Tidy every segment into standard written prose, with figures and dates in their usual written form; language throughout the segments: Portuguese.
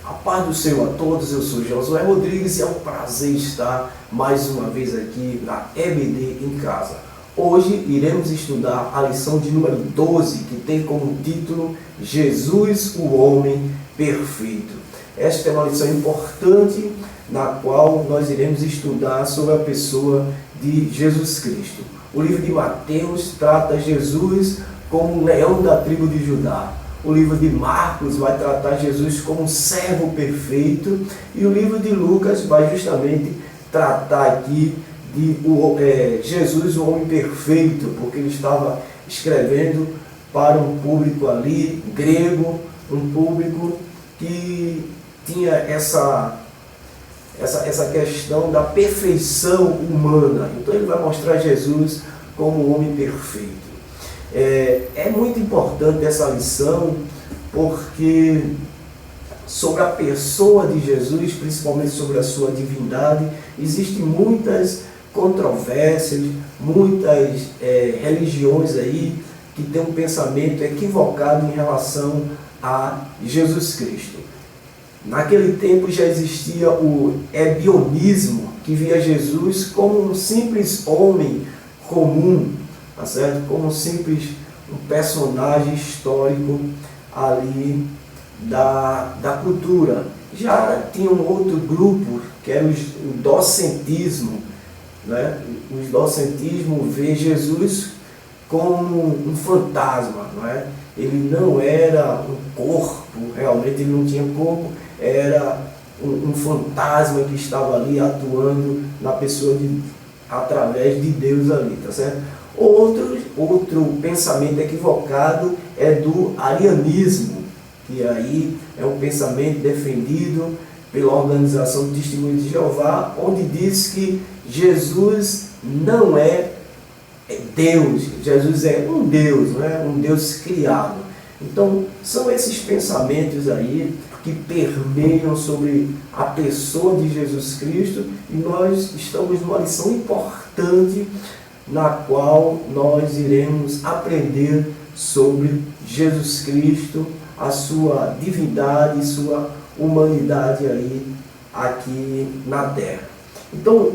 A paz do Senhor a todos, eu sou Josué Rodrigues e é um prazer estar mais uma vez aqui na EBD em casa. Hoje iremos estudar a lição de número 12, que tem como título Jesus, o Homem Perfeito. Esta é uma lição importante na qual nós iremos estudar sobre a pessoa de Jesus Cristo. O livro de Mateus trata Jesus como um leão da tribo de Judá. O livro de Marcos vai tratar Jesus como um servo perfeito. E o livro de Lucas vai justamente tratar aqui de Jesus, o homem perfeito, porque ele estava escrevendo para um público ali, grego, um público que tinha essa questão da perfeição humana. Então ele vai mostrar Jesus como um homem perfeito. É muito importante essa lição, porque sobre a pessoa de Jesus, principalmente sobre a sua divindade, existem muitas controvérsias, muitas religiões aí que têm um pensamento equivocado em relação a Jesus Cristo. Naquele tempo já existia o ebionismo, que via Jesus como um simples homem comum, tá certo? Como um personagem histórico ali da cultura. Já tinha um outro grupo, que era o docentismo, né? O docentismo vê Jesus como um fantasma, não é? Ele não era um corpo, realmente ele não tinha corpo, era um fantasma que estava ali atuando na pessoa através de Deus ali, tá certo? Outro pensamento equivocado é do arianismo, que aí é um pensamento defendido pela Organização do Testemunho de Jeová, onde diz que Jesus não é Deus, Jesus é um Deus, não é? Um Deus criado. Então, são esses pensamentos aí que permeiam sobre a pessoa de Jesus Cristo, e nós estamos numa lição importante na qual nós iremos aprender sobre Jesus Cristo, a sua divindade, sua humanidade aí aqui na Terra. Então,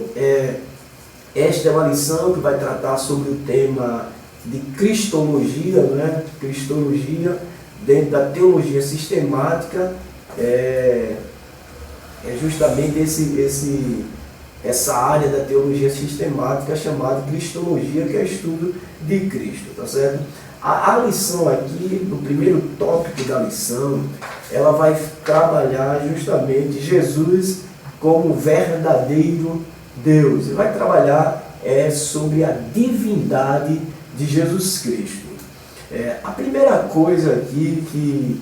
esta é uma lição que vai tratar sobre o tema de Cristologia, né? Cristologia dentro da teologia sistemática é justamente essa área da teologia sistemática chamada Cristologia, que é o estudo de Cristo, tá certo? A lição aqui, no primeiro tópico da lição, ela vai trabalhar justamente Jesus como verdadeiro Deus. E vai trabalhar sobre a divindade de Jesus Cristo. A primeira coisa aqui que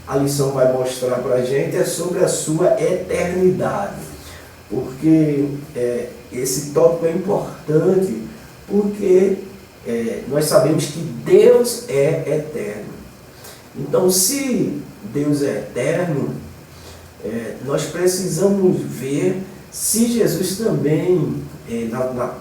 a lição vai mostrar para a gente é sobre a sua eternidade. Porque esse tópico é importante, porque nós sabemos que Deus é eterno. Então, se Deus é eterno, nós precisamos ver se Jesus também,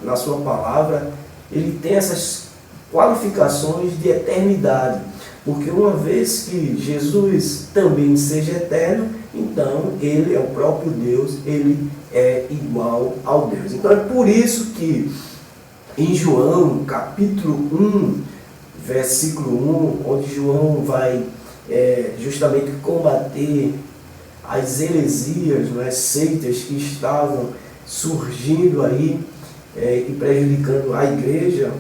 na sua palavra, ele tem essas qualificações de eternidade. Porque uma vez que Jesus também seja eterno, então ele é o próprio Deus, ele é igual ao Deus. Então é por isso que em João, capítulo 1, versículo 1, onde João vai justamente combater as heresias, as seitas que estavam surgindo aí e prejudicando a igreja.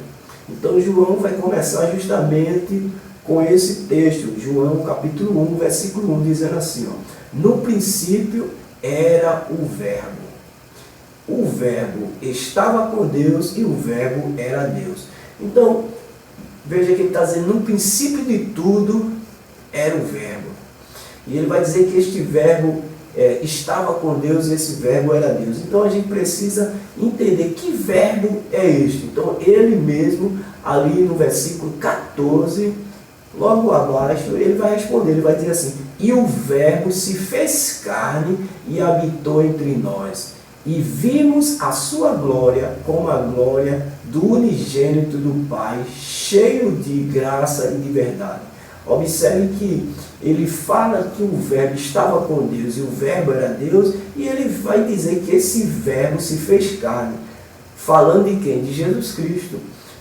Então João vai começar justamente com esse texto, João capítulo 1, versículo 1, dizendo assim, no princípio era o Verbo. O Verbo estava com Deus e o Verbo era Deus. Então, veja que ele está dizendo, no princípio de tudo era o Verbo. E ele vai dizer que este Verbo estava com Deus e esse Verbo era Deus. Então a gente precisa entender que verbo é este. Então ele mesmo, ali no versículo 14, logo abaixo, ele vai responder, ele vai dizer assim, e o Verbo se fez carne e habitou entre nós, e vimos a sua glória como a glória do unigênito do Pai, cheio de graça e de verdade. Observe que ele fala que o verbo estava com Deus e o verbo era Deus, e ele vai dizer que esse verbo se fez carne. Falando de quem? De Jesus Cristo.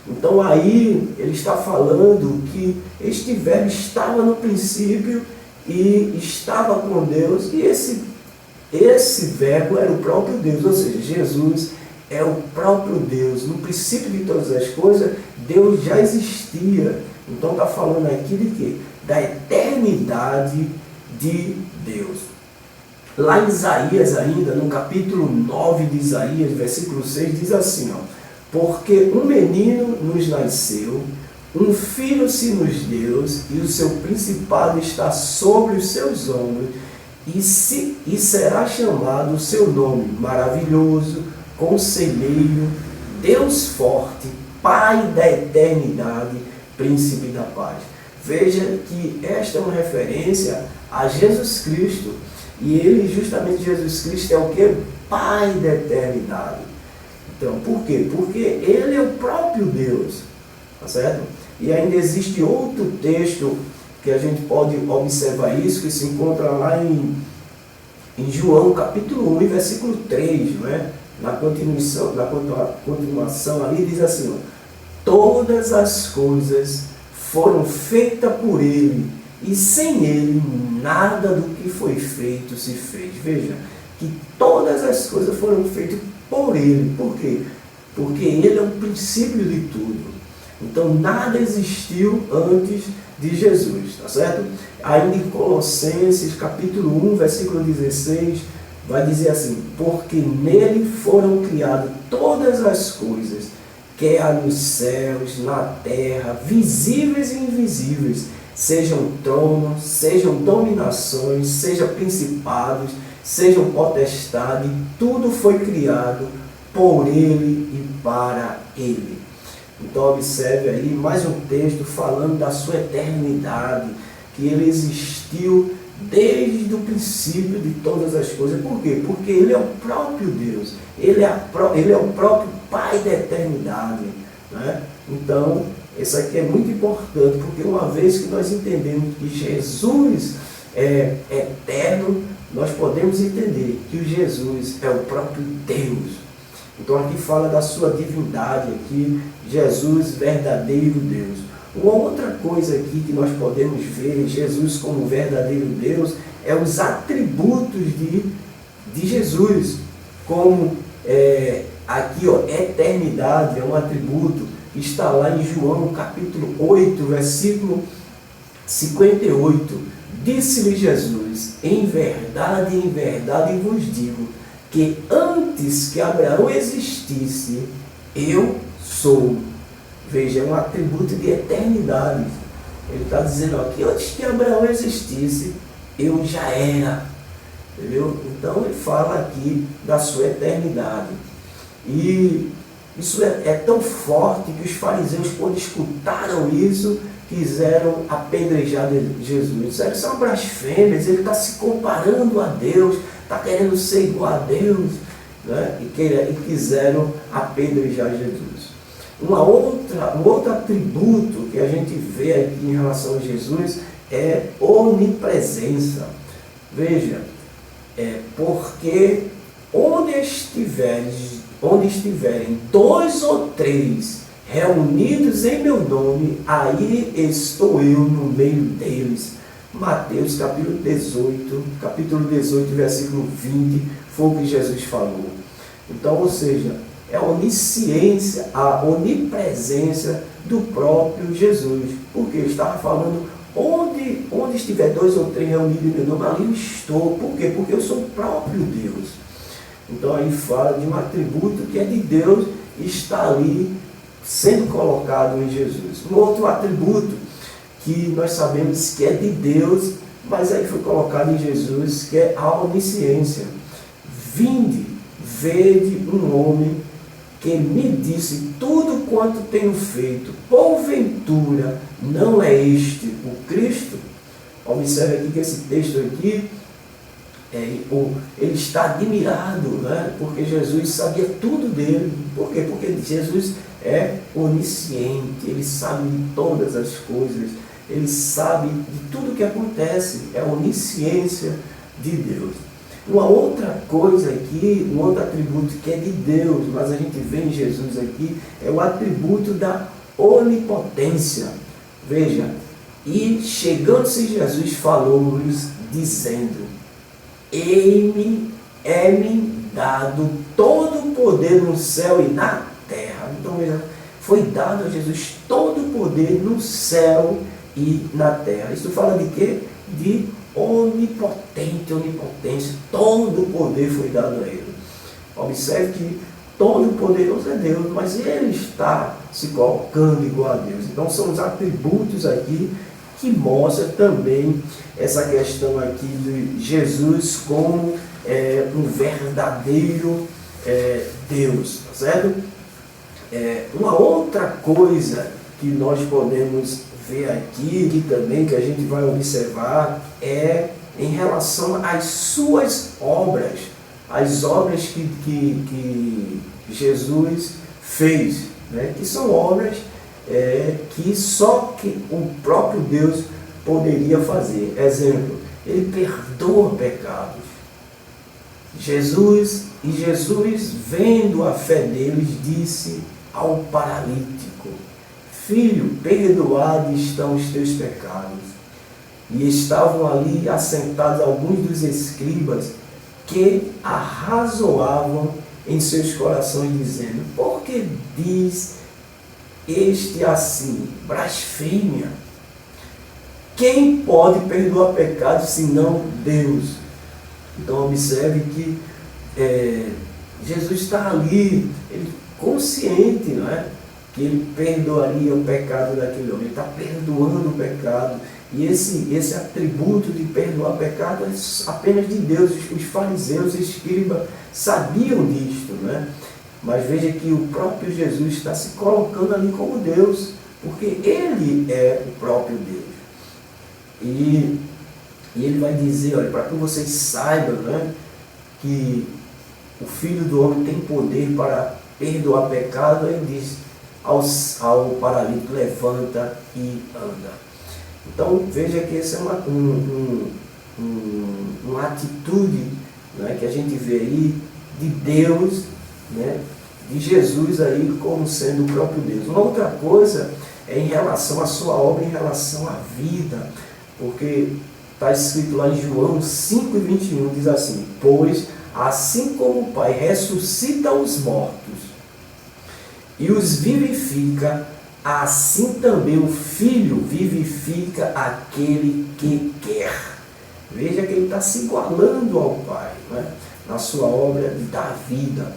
Então aí ele está falando que este verbo estava no princípio e estava com Deus, e esse verbo era o próprio Deus, ou seja, Jesus é o próprio Deus. No princípio de todas as coisas, Deus já existia. Então está falando aqui de quê? Da eternidade de Deus. Lá em Isaías ainda, no capítulo 9 de Isaías, versículo 6, diz assim, ó: porque um menino nos nasceu, um filho se nos deu, e o seu principado está sobre os seus ombros, e será chamado o seu nome maravilhoso, Conselheiro, Deus forte, Pai da eternidade, Príncipe da paz. Veja que esta é uma referência a Jesus Cristo, e ele, justamente Jesus Cristo, é o que? Pai da eternidade. Então, por quê? Porque ele é o próprio Deus, tá certo? E ainda existe outro texto que a gente pode observar isso, que se encontra lá em João, capítulo 1, versículo 3, não é? Na continuação ali diz assim, ó: todas as coisas foram feitas por ele, e sem ele nada do que foi feito se fez. Veja, que todas as coisas foram feitas por ele. Por quê? Porque ele é o princípio de tudo. Então nada existiu antes de Jesus, tá certo? Ainda em Colossenses, capítulo 1, versículo 16, vai dizer assim: porque nele foram criadas todas as coisas, quer nos céus, na terra, visíveis e invisíveis, sejam tronos, sejam dominações, sejam principados, sejam potestades, tudo foi criado por ele e para ele. Então observe aí mais um texto falando da sua eternidade, que ele existiu desde o princípio de todas as coisas. Por quê? Porque ele é o próprio Deus, ele é o próprio Pai da eternidade, né? Então, isso aqui é muito importante, porque uma vez que nós entendemos que Jesus é eterno, nós podemos entender que o Jesus é o próprio Deus. Então aqui fala da sua divindade, aqui, Jesus, verdadeiro Deus. Uma outra coisa aqui que nós podemos ver Jesus como verdadeiro Deus é os atributos de Jesus, como aqui, ó, eternidade é um atributo que está lá em João capítulo 8, versículo 58. Disse-lhe Jesus: em verdade vos digo, que antes que Abraão existisse, eu sou. Veja, é um atributo de eternidade. Ele está dizendo aqui, antes que Abraão existisse, eu já era. Entendeu? Então ele fala aqui da sua eternidade. E isso é tão forte que os fariseus, quando escutaram isso, quiseram apedrejar Jesus. Disseram: isso é uma blasfêmia, ele está se comparando a Deus, está querendo ser igual a Deus, né? E quiseram apedrejar Jesus. Um outro atributo que a gente vê aqui em relação a Jesus é onipresença. Veja, porque onde estiverem 2 ou 3 reunidos em meu nome, aí estou eu no meio deles. Mateus capítulo 18, versículo 20, foi o que Jesus falou. Então, ou seja, é a onisciência, a onipresença do próprio Jesus. Porque ele estava falando, onde estiver 2 ou 3 reunidos em meu nome, ali eu estou. Por quê? Porque eu sou o próprio Deus. Então aí fala de um atributo que é de Deus e está ali sendo colocado em Jesus. Um outro atributo que nós sabemos que é de Deus, mas aí foi colocado em Jesus, que é a onisciência. Vinde, vede um homem que me disse tudo quanto tenho feito. Porventura, não é este o Cristo? Observe aqui que esse texto aqui, ele está admirado, né? Porque Jesus sabia tudo dele. Por quê? Porque Jesus é onisciente, ele sabe de todas as coisas. ele sabe de tudo que acontece, é a onisciência de Deus. Uma outra coisa aqui, um outro atributo que é de Deus, mas a gente vê em Jesus aqui, é o atributo da onipotência. Veja, e chegando-se Jesus falou-lhes, dizendo: Eis-me, é-me dado todo o poder no céu e na terra. Então, veja, foi dado a Jesus todo o poder no céu e na terra. Isso fala de quê? De onipotente, onipotência. Todo o poder foi dado a ele. Observe que todo poderoso é Deus, mas ele está se colocando igual a Deus. Então são os atributos aqui que mostram também essa questão aqui de Jesus como um verdadeiro Deus, tá certo? Uma outra coisa que nós podemos ver aqui e também que a gente vai observar é em relação às suas obras, as obras que Jesus fez, né? Que são obras que só que o próprio Deus poderia fazer. Exemplo, ele perdoa pecados. Jesus, vendo a fé deles, disse ao paralítico: Filho, perdoados estão os teus pecados. E estavam ali assentados alguns dos escribas que arrazoavam em seus corações, dizendo: Por que diz este assim? Blasfêmia. Quem pode perdoar pecados senão Deus? Então observe que Jesus está ali, ele consciente, não é? Que ele perdoaria o pecado daquele homem. Ele está perdoando o pecado. E esse atributo de perdoar pecado é apenas de Deus. Os fariseus e escribas sabiam disto, né? Mas veja que o próprio Jesus está se colocando ali como Deus, porque ele é o próprio Deus. E ele vai dizer, olha, para que vocês saibam, né, que o Filho do Homem tem poder para perdoar pecado, ele diz ao paralítico: levanta e anda. Então veja que essa é uma atitude, né, que a gente vê aí de Deus, né, de Jesus aí como sendo o próprio Deus. Uma outra coisa é em relação à sua obra, em relação à vida, porque está escrito lá em João 5,21, diz assim: Pois assim como o Pai ressuscita os mortos e os vivifica, assim também o Filho vivifica aquele que quer. Veja que ele está se igualando ao Pai, né, na sua obra da vida.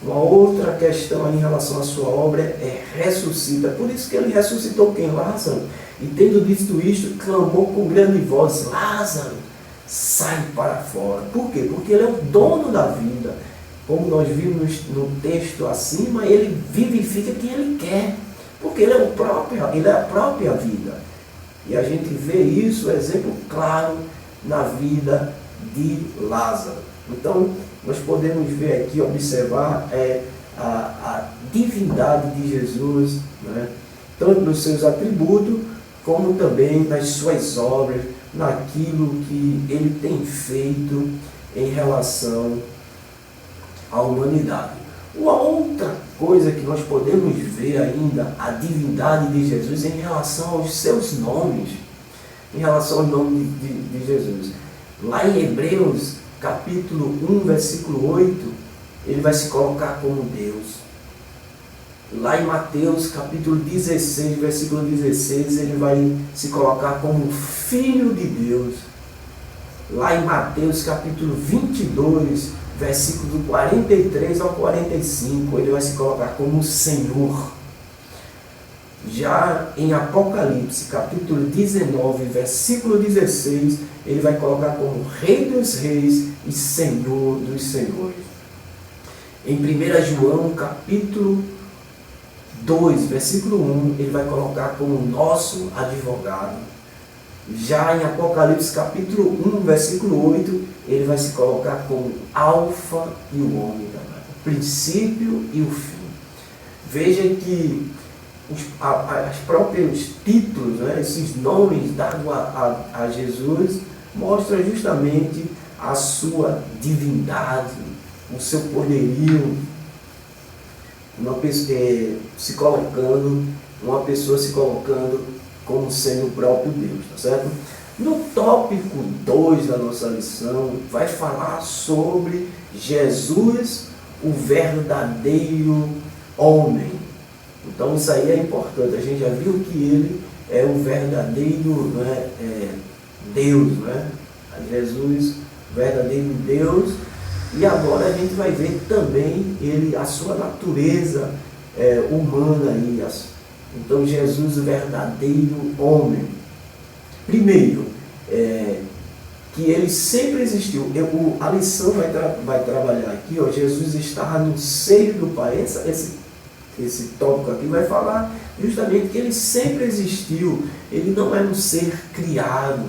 Uma outra questão em relação à sua obra é ressuscita. Por isso que ele ressuscitou quem? Lázaro. E tendo dito isto, clamou com grande voz: Lázaro, sai para fora. Por quê? Porque ele é o dono da vida. Como nós vimos no texto acima, ele vivifica quem ele quer. Porque ele é a própria vida. E a gente vê isso, exemplo claro, na vida de Lázaro. Então, nós podemos ver aqui, observar a divindade de Jesus, né? Tanto nos seus atributos, como também nas suas obras, naquilo que ele tem feito em relação à humanidade. Uma outra coisa que nós podemos ver ainda, a divindade de Jesus em relação aos seus nomes, em relação ao nome de Jesus. Lá em Hebreus, capítulo 1, versículo 8, ele vai se colocar como Deus. Lá em Mateus, capítulo 16, versículo 16, ele vai se colocar como Filho de Deus. Lá em Mateus, capítulo 22, versículo 43 ao 45, ele vai se colocar como Senhor. Já em Apocalipse, capítulo 19, versículo 16, ele vai colocar como Rei dos Reis e Senhor dos Senhores. Em 1 João, capítulo 2, versículo 1, ele vai colocar como nosso advogado. Já em Apocalipse, capítulo 1, versículo 8, ele vai se colocar como Alfa e o Ômega, o princípio e o fim. Veja que os próprios títulos, né, esses nomes dados a Jesus, mostram justamente a sua divindade, o seu poderio, uma pessoa se colocando como sendo o próprio Deus, tá certo? No tópico 2 da nossa lição, vai falar sobre Jesus, o verdadeiro homem. Então isso aí é importante, a gente já viu que ele é o verdadeiro, né, Deus, né? Jesus, verdadeiro Deus, e agora a gente vai ver também a sua natureza humana aí. Então Jesus, o verdadeiro homem. Primeiro, que ele sempre existiu. A lição vai trabalhar aqui, ó, Jesus estava no seio do Pai. Esse tópico aqui vai falar justamente que ele sempre existiu. Ele não é um ser criado,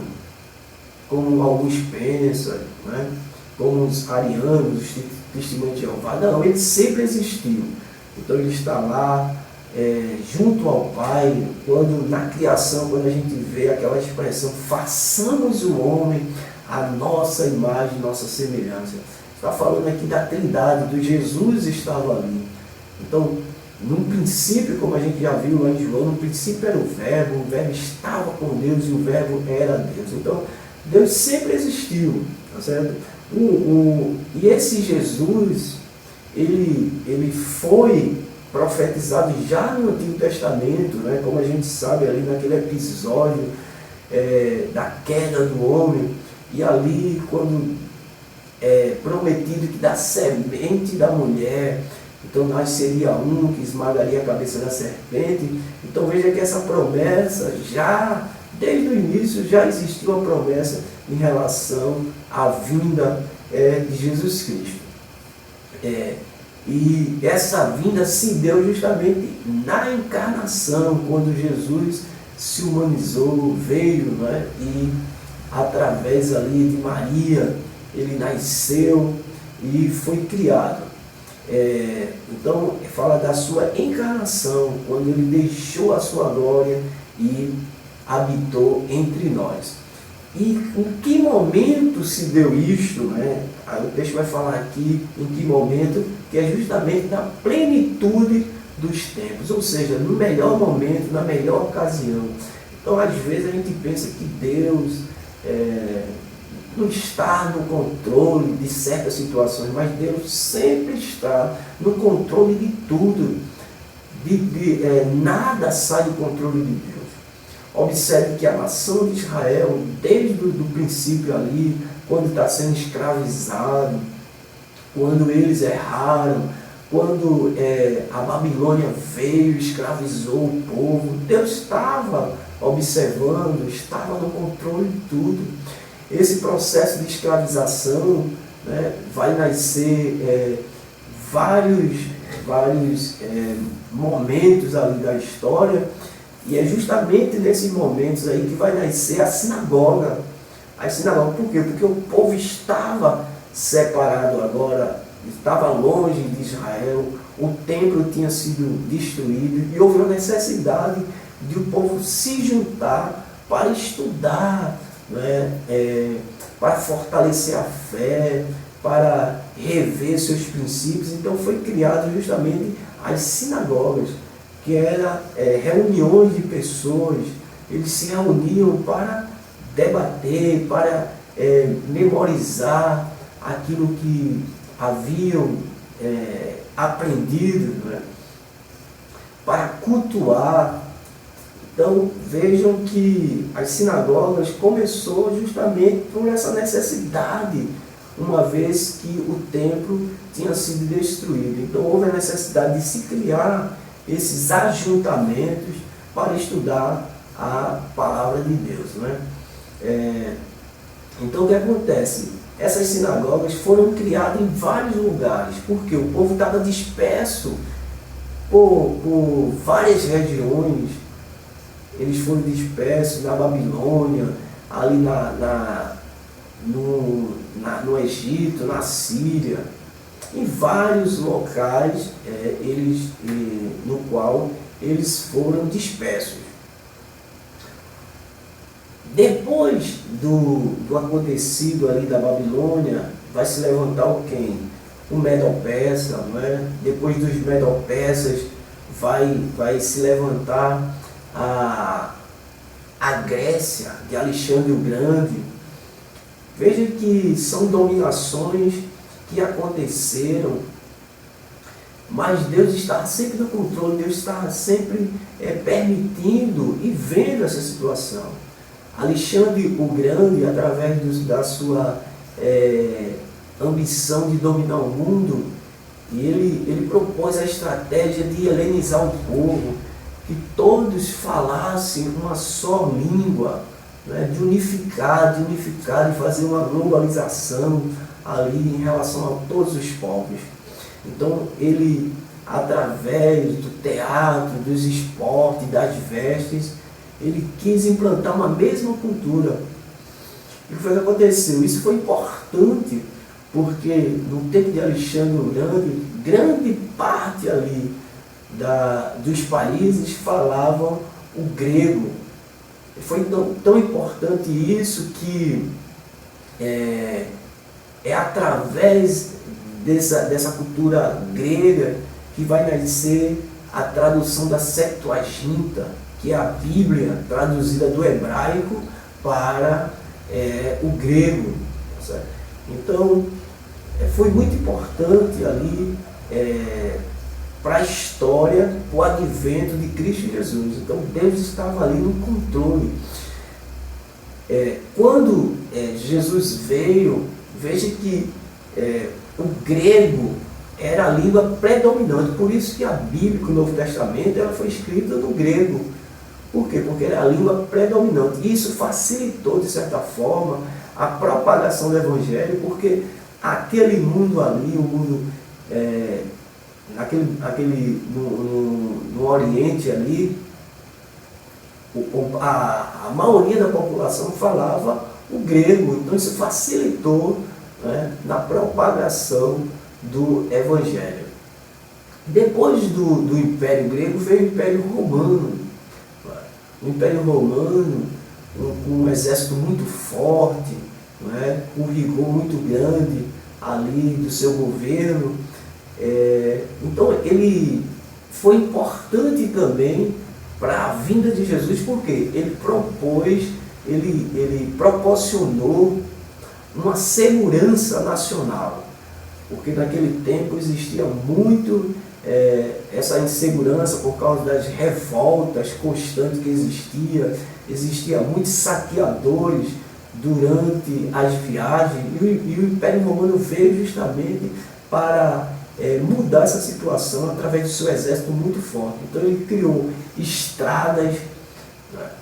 como alguns pensam, né? Como os arianos, os testemunhos de Jeová. Não, ele sempre existiu. Então ele está lá, junto ao Pai, quando na criação, quando a gente vê aquela expressão, façamos o homem a nossa imagem, nossa semelhança. Está falando aqui da Trindade, do Jesus estava ali. Então, no princípio, como a gente já viu lá em João, no princípio era o Verbo estava com Deus e o Verbo era Deus. Então, Deus sempre existiu, tá certo? E esse Jesus, ele foi profetizado já no Antigo Testamento, né? Como a gente sabe ali naquele episódio da queda do homem, e ali quando prometido que da semente da mulher, então nasceria um que esmagaria a cabeça da serpente. Então veja que essa promessa já, desde o início, já existiu a promessa em relação à vinda de Jesus Cristo. E essa vinda se deu justamente na encarnação, quando Jesus se humanizou, veio, né? E através ali de Maria, ele nasceu e foi criado. Então fala da sua encarnação, quando ele deixou a sua glória e habitou entre nós. E em que momento se deu isto, né? Aí o texto vai falar aqui em que momento, que é justamente na plenitude dos tempos, ou seja, no melhor momento, na melhor ocasião. Então às vezes a gente pensa que Deus não está no controle de certas situações, mas Deus sempre está no controle de tudo. Nada sai do controle de Deus. Observe que a nação de Israel, desde o princípio ali, quando está sendo escravizado, quando eles erraram, quando a Babilônia veio e escravizou o povo, Deus estava observando, estava no controle de tudo. Esse processo de escravização, né, vai nascer vários momentos ali da história, e é justamente nesses momentos aí que vai nascer a sinagoga. A sinagoga, por quê? Porque o povo estava separado agora, estava longe de Israel, o templo tinha sido destruído e houve uma necessidade de o povo se juntar para estudar, né? Para fortalecer a fé, para rever seus princípios. Então foi criado justamente as sinagogas, que eram reuniões de pessoas. Eles se reuniam para debater, para memorizar aquilo que haviam aprendido, né? Para cultuar. Então vejam que as sinagogas começou justamente por essa necessidade, uma vez que o templo tinha sido destruído. Então houve a necessidade de se criar esses ajuntamentos para estudar a palavra de Deus, né? Então o que acontece? Essas sinagogas foram criadas em vários lugares, porque o povo estava disperso por várias regiões. Eles foram dispersos na Babilônia, ali no Egito, na Síria, em vários locais no qual eles foram dispersos. Depois do acontecido ali da Babilônia, vai se levantar o quem? O Medo-Persa, não é? Depois dos Medo-Persas vai se levantar a Grécia de Alexandre o Grande. Veja que são dominações que aconteceram, mas Deus está sempre no controle, Deus está sempre permitindo e vendo essa situação. Alexandre o Grande, através da sua ambição de dominar o mundo, ele propôs a estratégia de helenizar o povo, que todos falassem uma só língua, né, de unificar, de fazer uma globalização ali em relação a todos os povos. Então ele, através do teatro, dos esportes, das vestes, ele quis implantar uma mesma cultura. E o que foi que aconteceu? Isso foi importante, porque no tempo de Alexandre o Grande, grande parte ali dos países falavam o grego. Foi tão importante isso que é através dessa cultura grega que vai nascer a tradução da Septuaginta, que é a Bíblia traduzida do hebraico para o grego. Certo? Então, foi muito importante ali para a história, o advento de Cristo Jesus. Então, Deus estava ali no controle. Quando Jesus veio, veja que o grego era a língua predominante. Por isso que a Bíblia, o Novo Testamento, ela foi escrita no grego. Por quê? Porque era a língua predominante. E isso facilitou, de certa forma, a propagação do Evangelho, porque aquele mundo ali, o mundo no Oriente ali, a maioria da população falava o grego. Então isso facilitou, né, na propagação do Evangelho. Depois do Império Grego veio o Império Romano. O Império Romano, com um exército muito forte, né, com um rigor muito grande ali do seu governo. Então ele foi importante também para a vinda de Jesus, porque ele proporcionou uma segurança nacional, porque naquele tempo existia muito essa insegurança por causa das revoltas constantes que existia muitos saqueadores durante as viagens, e o Império Romano veio justamente para mudar essa situação através do seu exército muito forte. Então ele criou estradas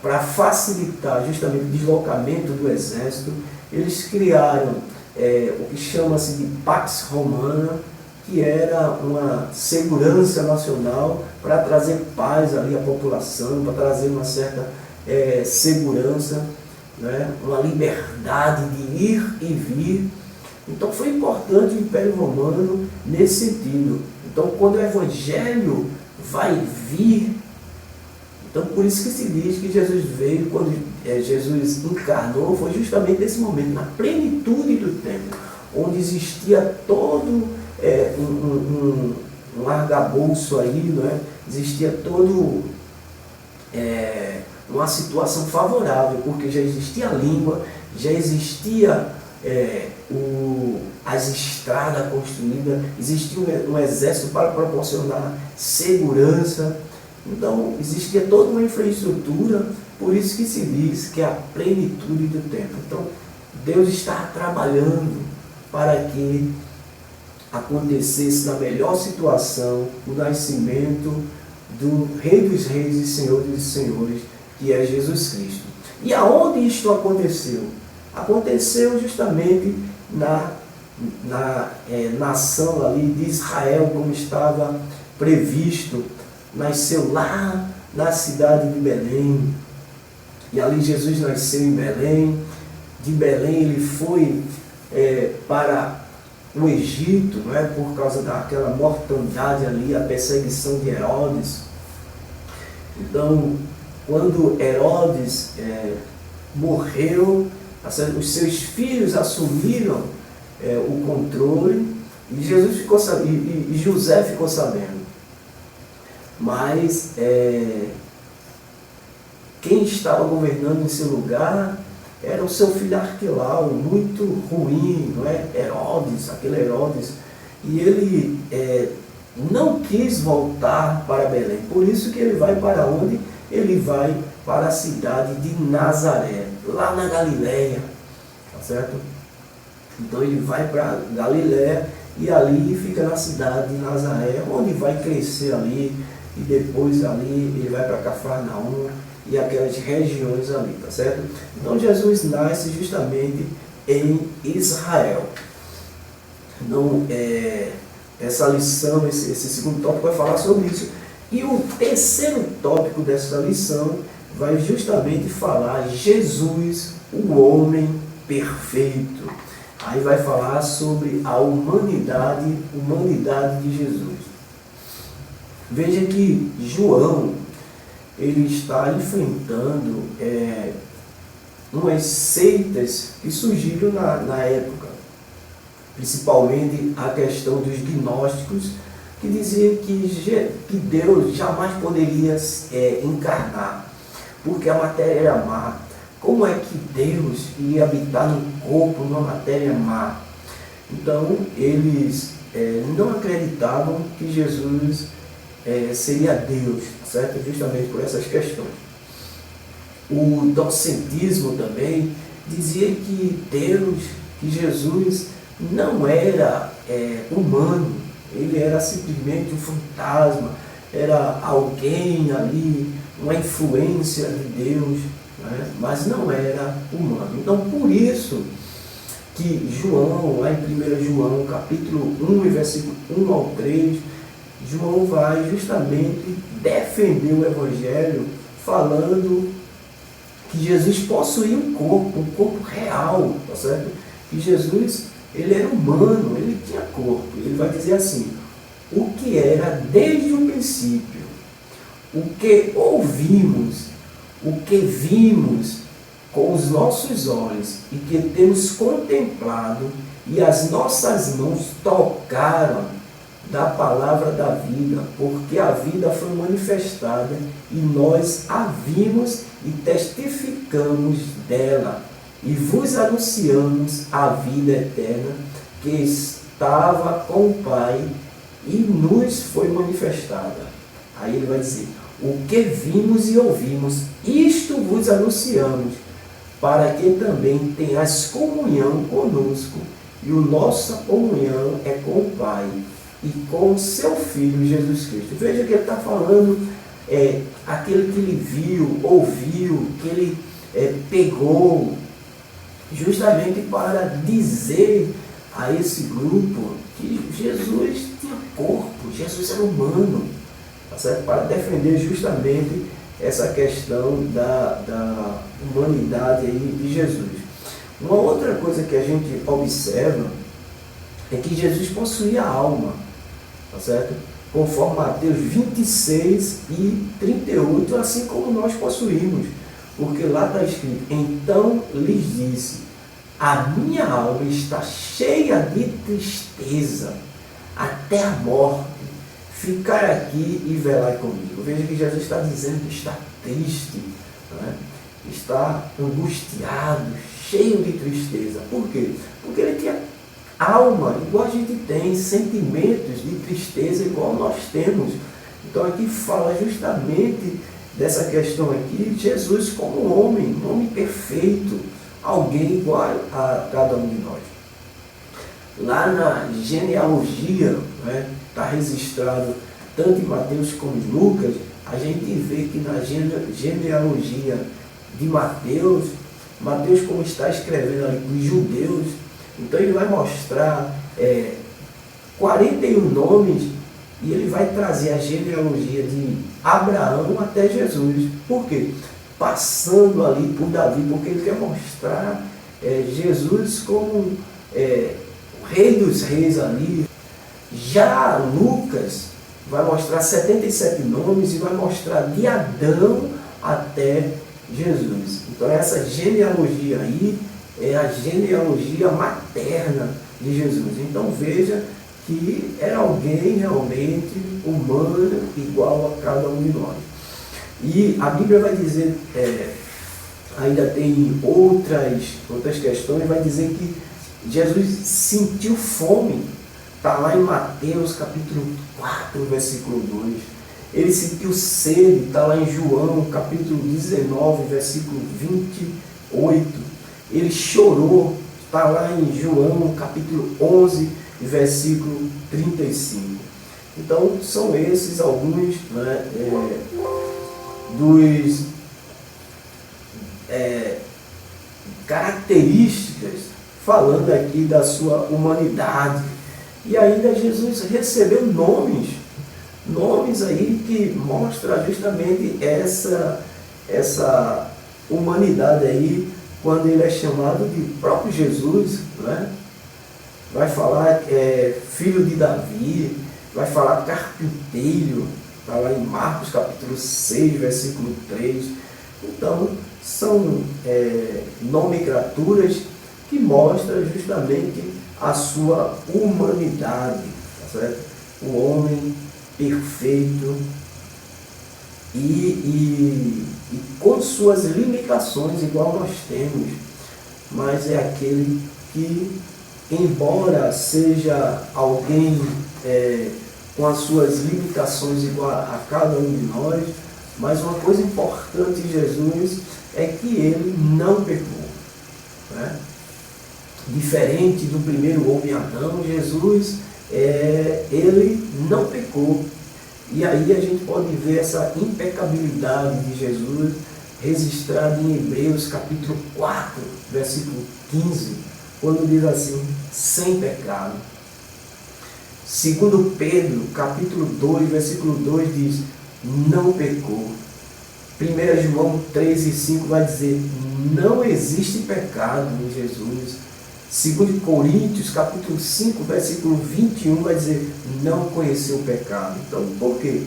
para facilitar justamente o deslocamento do exército. Eles criaram o que chama-se de Pax Romana, que era uma segurança nacional para trazer paz ali à população, para trazer uma certa segurança, né, uma liberdade de ir e vir. Então foi importante o Império Romano nesse sentido. Então quando o Evangelho vai vir, então por isso que se diz que Jesus veio, quando Jesus encarnou, foi justamente nesse momento, na plenitude do tempo, onde existia todo um arcabouço aí, não é? Existia todo uma situação favorável, porque já existia a língua, já existia as estradas construídas, existia um exército para proporcionar segurança. Então existia toda uma infraestrutura, por isso que se diz que é a plenitude do tempo. Então Deus está trabalhando para que acontecesse na melhor situação o nascimento do Rei dos Reis e Senhor dos Senhores, que é Jesus Cristo. E aonde isto aconteceu? Aconteceu justamente na nação ali de Israel, como estava previsto. Nasceu lá na cidade de Belém, e ali Jesus nasceu em Belém. De Belém ele foi para o Egito, não é? Por causa daquela mortandade ali, a perseguição de Herodes. Então, quando Herodes morreu, os seus filhos assumiram o controle e Jesus ficou e José ficou sabendo. Mas quem estava governando em seu lugar era o seu filho Arquelau, muito ruim, não é? Herodes, aquele Herodes. E ele não quis voltar para Belém. Por isso que ele vai para onde? Ele vai para a cidade de Nazaré, lá na Galileia, tá certo? Então ele vai para Galileia e ali fica na cidade de Nazaré, onde vai crescer ali, e depois ali ele vai para Cafarnaum e aquelas regiões ali, tá certo? Então Jesus nasce justamente em Israel. Então, essa lição, esse segundo tópico vai falar sobre isso. E o terceiro tópico dessa lição vai justamente falar Jesus, o homem perfeito. Aí vai falar sobre a humanidade de Jesus. Veja que João, ele está enfrentando umas seitas que surgiram na época. Principalmente a questão dos gnósticos, que diziam que Deus jamais poderia encarnar, porque a matéria era má. Como é que Deus ia habitar no corpo, numa matéria má? Então, eles não acreditavam que Jesus seria Deus, certo? Justamente por essas questões. O docetismo também dizia que Deus, que Jesus não era humano, ele era simplesmente um fantasma, era alguém ali, uma influência de Deus, né? Mas não era humano. Então, por isso que João, lá em 1 João, capítulo 1, versículo 1 ao 3, João vai justamente defender o Evangelho, falando que Jesus possuía um corpo real, tá certo? Que Jesus, ele era humano, ele tinha corpo. Ele vai dizer assim: o que era desde o princípio, o que ouvimos, o que vimos com os nossos olhos e que temos contemplado e as nossas mãos tocaram da palavra da vida, porque a vida foi manifestada e nós a vimos e testificamos dela e vos anunciamos a vida eterna que estava com o Pai e nos foi manifestada. Aí ele vai dizer: o que vimos e ouvimos, isto vos anunciamos, para que também tenhas comunhão conosco, e a nossa comunhão é com o Pai e com o seu Filho Jesus Cristo. Veja que ele está falando aquele que ele viu, ouviu, que ele pegou, justamente para dizer a esse grupo que Jesus tinha corpo, Jesus era humano, tá certo? Para defender justamente essa questão da humanidade aí de Jesus. Uma outra coisa que a gente observa é que Jesus possuía alma, tá certo? Conforme Mateus 26 e 38, assim como nós possuímos. Porque lá está escrito: então lhes disse, a minha alma está cheia de tristeza até a morte. Ficai aqui e velai comigo. Veja que Jesus está dizendo que está triste, né? Está angustiado, cheio de tristeza. Por quê? Porque ele tinha alma, igual a gente tem, sentimentos de tristeza igual nós temos. Então aqui fala justamente dessa questão aqui, Jesus como um homem perfeito, alguém igual a cada um de nós. Lá na genealogia, né, está registrado tanto em Mateus como em Lucas, a gente vê que na genealogia de Mateus, como está escrevendo ali para os judeus, então ele vai mostrar 41 nomes e ele vai trazer a genealogia de Abraão até Jesus. Por quê? Passando ali por Davi, porque ele quer mostrar Jesus como o rei dos reis ali. Já Lucas, vai mostrar 77 nomes e vai mostrar de Adão até Jesus. Então essa genealogia aí é a genealogia materna de Jesus. Então veja que era alguém realmente humano, igual a cada um de nós. E a Bíblia vai dizer, ainda tem outras questões, vai dizer que Jesus sentiu fome. Está lá em Mateus capítulo 4, versículo 2. Ele sentiu sede, está lá em João capítulo 19, versículo 28. Ele chorou, está lá em João capítulo 11, versículo 35. Então são esses alguns, né, dos características, falando aqui da sua humanidade. E ainda Jesus recebeu nomes aí que mostram justamente essa humanidade aí, quando ele é chamado de próprio Jesus, né? Vai falar filho de Davi, vai falar carpinteiro, está lá em Marcos capítulo 6, versículo 3. Então, são nomenclaturas que mostram justamente a sua humanidade, tá certo? O homem perfeito e com suas limitações, igual nós temos, mas é aquele que, embora seja alguém com as suas limitações igual a cada um de nós, mas uma coisa importante em Jesus é que ele não pecou, né? Diferente do primeiro homem Adão, Jesus, ele não pecou. E aí a gente pode ver essa impecabilidade de Jesus registrada em Hebreus capítulo 4, versículo 15, quando diz assim, sem pecado. Segundo Pedro, capítulo 2, versículo 2 diz, não pecou. 1 João 3 e 5 vai dizer, não existe pecado em Jesus. 2 Coríntios, capítulo 5, versículo 21, vai dizer, não conheceu o pecado. Então, por quê?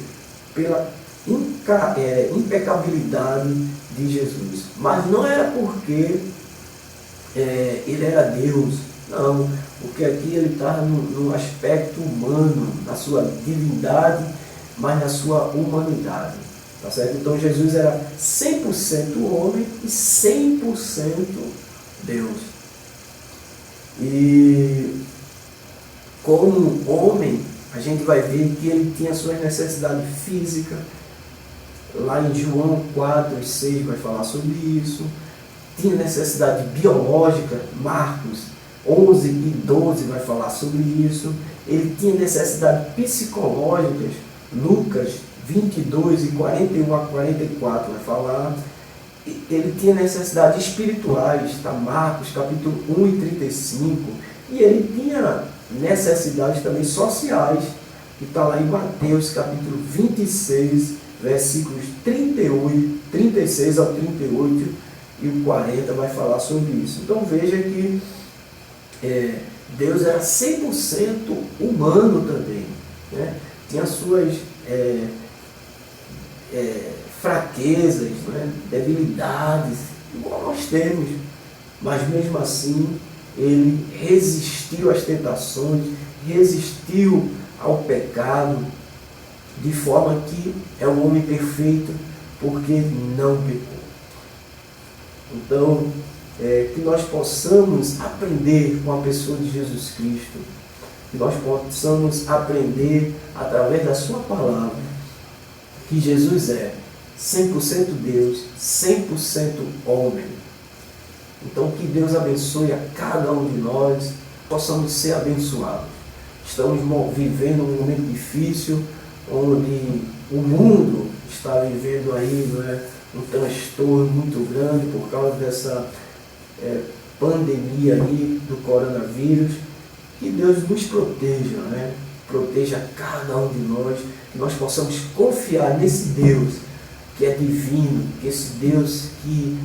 Pela impecabilidade de Jesus. Mas não era porque ele era Deus, não. Porque aqui ele está no aspecto humano, na sua divindade, mas na sua humanidade. Tá certo? Então, Jesus era 100% homem e 100% Deus. E como homem, a gente vai ver que ele tinha suas necessidades físicas. Lá em João 4 e 6 vai falar sobre isso. Tinha necessidade biológica, Marcos 11 e 12 vai falar sobre isso. Ele tinha necessidades psicológicas, Lucas 22 e 41 a 44 vai falar. Ele tinha necessidades espirituais, tá? Marcos capítulo 1 e 35, e ele tinha necessidades também sociais, que está lá em Mateus capítulo 26, versículos 36 ao 38, e o 40 vai falar sobre isso. Então veja que Deus era 100% humano também, né? Tinha suas fraquezas, né? Debilidades, igual nós temos, mas mesmo assim ele resistiu às tentações, resistiu ao pecado, de forma que é um homem perfeito, porque não pecou. Então, que nós possamos aprender com a pessoa de Jesus Cristo, que nós possamos aprender através da sua palavra, que Jesus é 100% Deus, 100% homem. Então que Deus abençoe a cada um de nós, possamos ser abençoados. Estamos vivendo um momento difícil, onde o mundo está vivendo aí, não é, um transtorno muito grande por causa dessa pandemia aí do coronavírus. Que Deus nos proteja, né? Proteja cada um de nós, que nós possamos confiar nesse Deus que é divino, que esse Deus que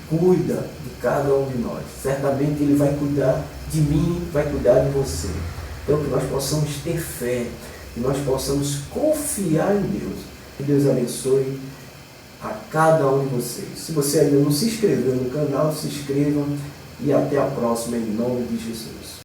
cuida de cada um de nós. Certamente Ele vai cuidar de mim, vai cuidar de você. Então que nós possamos ter fé, que que nós possamos confiar em Deus. Que Deus abençoe a cada um de vocês. Se você ainda não se inscreveu no canal, se inscreva e até a próxima, em nome de Jesus.